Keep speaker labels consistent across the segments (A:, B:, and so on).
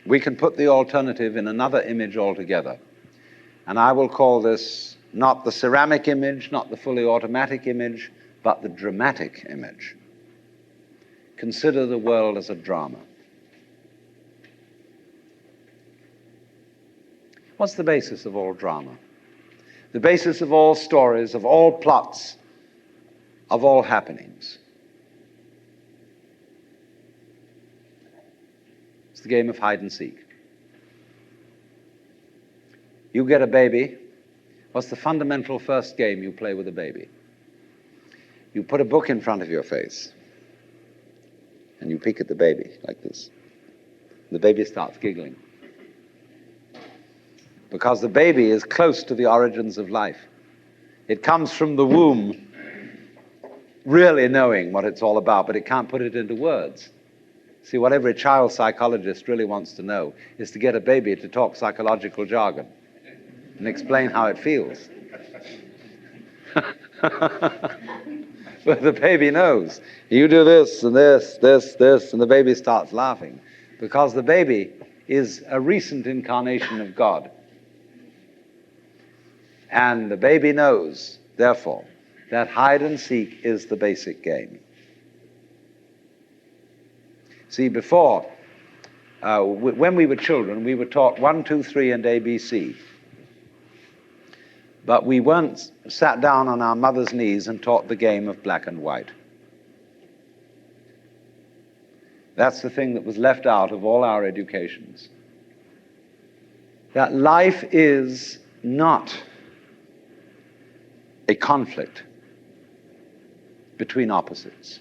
A: we can put the alternative in another image altogether. And I will call this not the ceramic image, not the fully automatic image, but the dramatic image. Consider the world as a drama. What's the basis of all drama? The basis of all stories, of all plots, of all happenings. It's the game of hide and seek. You get a baby. What's the fundamental first game you play with a baby? You put a book in front of your face and you peek at the baby like this. The baby starts giggling. Because the baby is close to the origins of life. It comes from the womb really knowing what it's all about, but it can't put it into words. See, what every child psychologist really wants to know is to get a baby to talk psychological jargon and explain how it feels. But the baby knows. You do this and this, this, and the baby starts laughing because the baby is a recent incarnation of God. And the baby knows, therefore, that hide and seek is the basic game. See, before, when we were children, we were taught 1, 2, 3, and ABC. But we weren't sat down on our mother's knees and taught the game of black and white. That's the thing that was left out of all our educations. That life is not a conflict between opposites,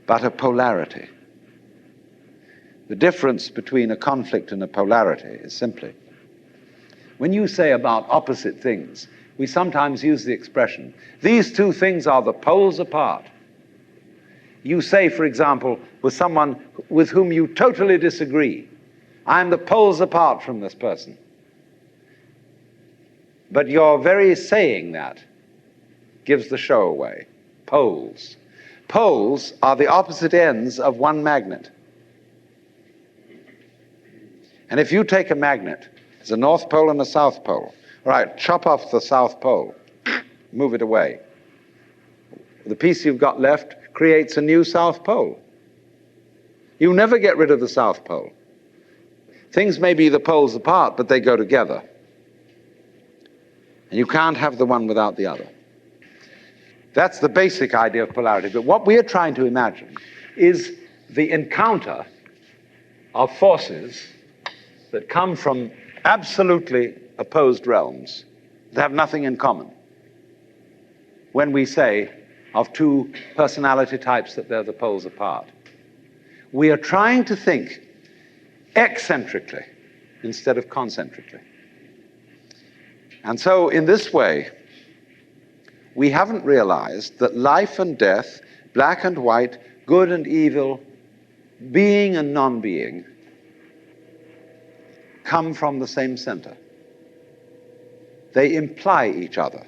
A: but a polarity. The difference between a conflict and a polarity is simply, when you say about opposite things, we sometimes use the expression, these two things are the poles apart. You say, for example, with someone with whom you totally disagree, I'm the poles apart from this person. But your very saying that gives the show away. Poles. Poles are the opposite ends of one magnet. And if you take a magnet, there's a north pole and a south pole. All right, chop off the south pole, move it away. The piece you've got left creates a new south pole. You never get rid of the south pole. Things may be the poles apart, but they go together. And you can't have the one without the other. That's the basic idea of polarity. But what we are trying to imagine is the encounter of forces that come from absolutely opposed realms that have nothing in common. When we say of two personality types that they're the poles apart, we are trying to think eccentrically instead of concentrically. And so in this way, we haven't realized that life and death, black and white, good and evil, being and non-being, come from the same center. They imply each other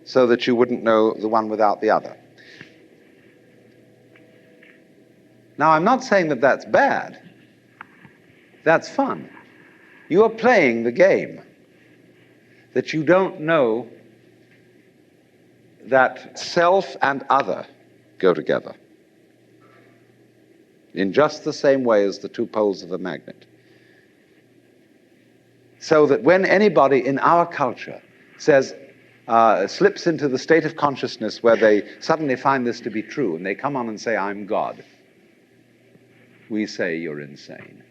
A: so that you wouldn't know the one without the other. Now, I'm not saying that that's bad. That's fun. You are playing the game that you don't know that self and other go together in just the same way as the two poles of a magnet. So that when anybody in our culture says, slips into the state of consciousness where they suddenly find this to be true and they come on and say, I'm God, we say, you're insane.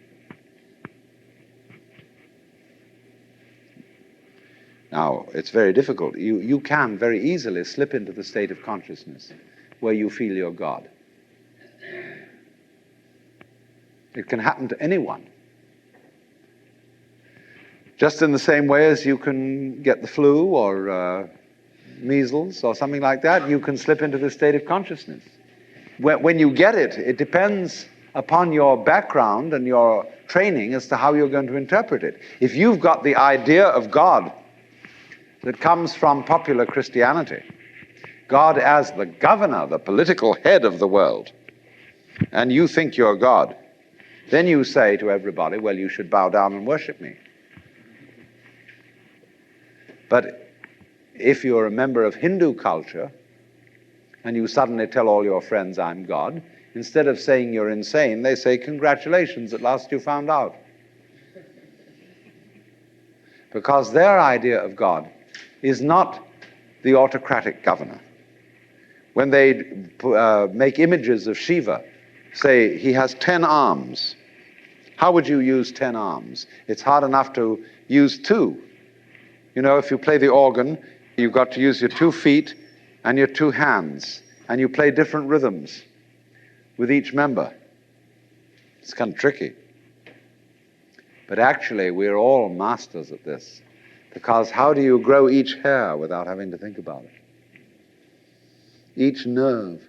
A: Now, it's very difficult. You can very easily slip into the state of consciousness where you feel you're God. It can happen to anyone. Just in the same way as you can get the flu or measles or something like that, you can slip into the state of consciousness. When you get it, it depends upon your background and your training as to how you're going to interpret it. If you've got the idea of God that comes from popular Christianity, God as the governor, the political head of the world, and you think you're God, Then you say to everybody, well, you should bow down and worship me. But if you're a member of Hindu culture and you suddenly tell all your friends, I'm God, instead of saying you're insane, they say, congratulations, at last you found out. Because their idea of God is not the autocratic governor. When they make images of Shiva, say he has 10 arms. How would you use 10 arms? It's hard enough to use 2. You know, if you play the organ, you've got to use your 2 feet and your 2 hands, and you play different rhythms with each member. It's kind of tricky. But actually, we're all masters at this, because how do you grow each hair without having to think about it? Each nerve.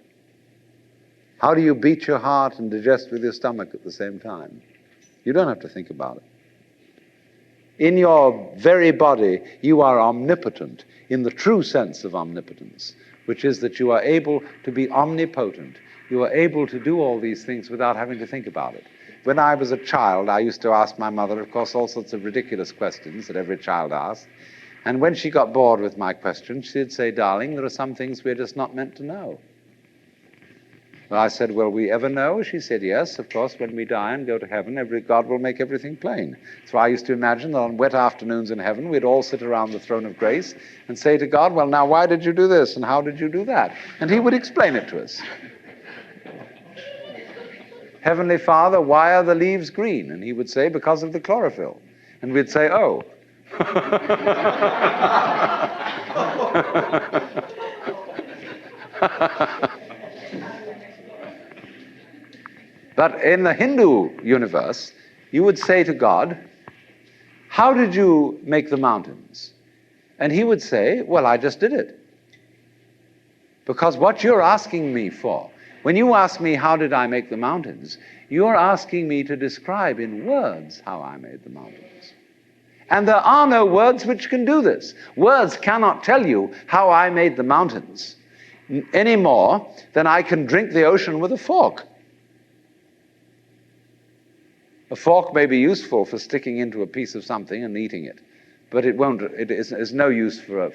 A: How do you beat your heart and digest with your stomach at the same time? You don't have to think about it. In your very body, you are omnipotent in the true sense of omnipotence, which is that you are able to be omnipotent. You are able to do all these things without having to think about it. When I was a child, I used to ask my mother, of course, all sorts of ridiculous questions that every child asks. And when she got bored with my questions, she'd say, darling, there are some things we're just not meant to know. Well, I said, will we ever know? She said, yes, of course, when we die and go to heaven, God will make everything plain. So I used to imagine that on wet afternoons in heaven, we'd all sit around the throne of grace and say to God, well, now, why did you do this? And how did you do that? And he would explain it to us. Heavenly Father, why are the leaves green? And he would say, because of the chlorophyll. And we'd say, oh. But in the Hindu universe, you would say to God, how did you make the mountains? And he would say, well, I just did it. Because what you're asking me for, when you ask me how did I make the mountains, you're asking me to describe in words how I made the mountains. And there are no words which can do this. Words cannot tell you how I made the mountains any more than I can drink the ocean with a fork. A fork may be useful for sticking into a piece of something and eating it, but it is no use for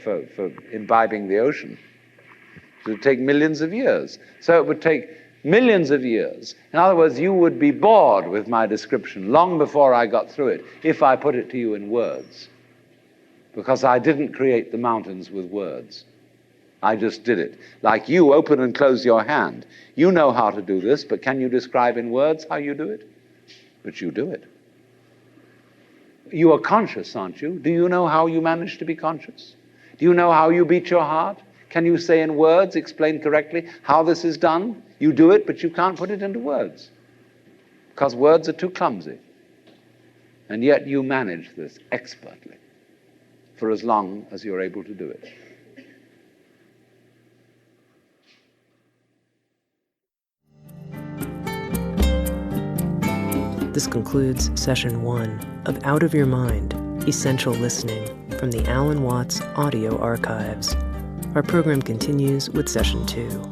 A: imbibing the ocean. It would take millions of years. So it would take millions of years. In other words, you would be bored with my description long before I got through it if I put it to you in words, because I didn't create the mountains with words. I just did it. Like you open and close your hand. You know how to do this, but can you describe in words how you do it? But you do it. You are conscious, aren't you? Do you know how you manage to be conscious? Do you know how you beat your heart? Can you say in words, explain correctly how this is done? You do it, but you can't put it into words, because words are too clumsy. And yet you manage this expertly for as long as you're able to do it.
B: This concludes Session 1 of Out of Your Mind, Essential Listening from the Alan Watts Audio Archives. Our program continues with Session 2.